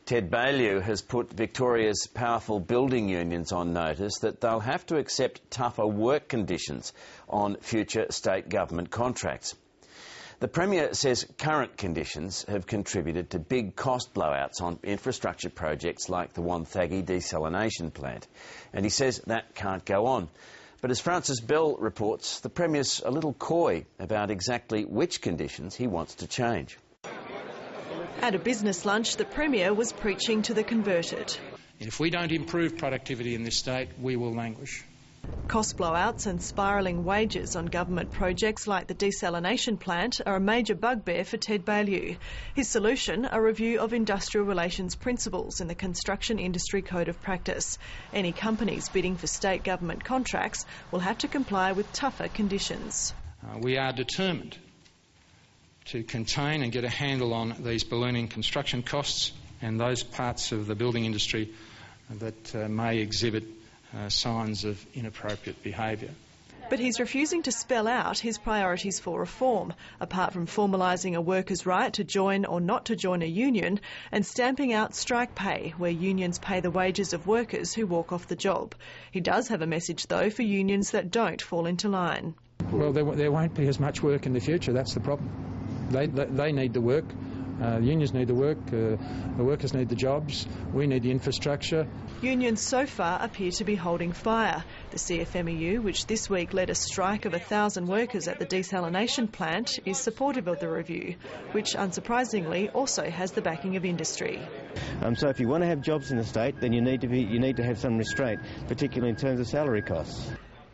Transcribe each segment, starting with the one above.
Ted Baillieu has put Victoria's powerful building unions on notice that they'll have to accept tougher work conditions on future state government contracts. The Premier says current conditions have contributed to big cost blowouts on infrastructure projects like the Wonthaggi desalination plant, and he says that can't go on. But as Francis Bell reports, the Premier's a little coy about exactly which conditions he wants to change. At a business lunch, the Premier was preaching to the converted. If we don't improve productivity in this state, we will languish. Cost blowouts and spiralling wages on government projects like the desalination plant are a major bugbear for Ted Baillieu. His solution, a review of industrial relations principles in the Construction Industry Code of Practice. Any companies bidding for state government contracts will have to comply with tougher conditions. We are determined to contain and get a handle on these ballooning construction costs and those parts of the building industry that may exhibit signs of inappropriate behaviour. But he's refusing to spell out his priorities for reform, apart from formalising a worker's right to join or not to join a union and stamping out strike pay, where unions pay the wages of workers who walk off the job. He does have a message, though, for unions that don't fall into line. Well, there won't be as much work in the future, that's the problem. They need the work, the unions need the work, the workers need the jobs, we need the infrastructure. Unions so far appear to be holding fire. The CFMEU, which this week led a strike of 1,000 workers at the desalination plant, is supportive of the review, which unsurprisingly also has the backing of industry. So if you want to have jobs in the state, then you need to have some restraint, particularly in terms of salary costs.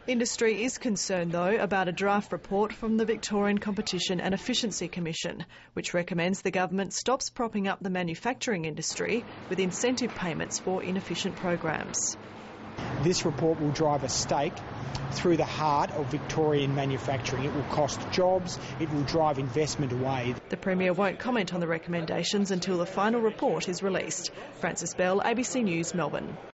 Industry is concerned, though, about a draft report from the Victorian Competition and Efficiency Commission, which recommends the government stops propping up the manufacturing industry with incentive payments for inefficient programs. This report will drive a stake through the heart of Victorian manufacturing. It will cost jobs, it will drive investment away. The Premier won't comment on the recommendations until the final report is released. Francis Bell, ABC News, Melbourne.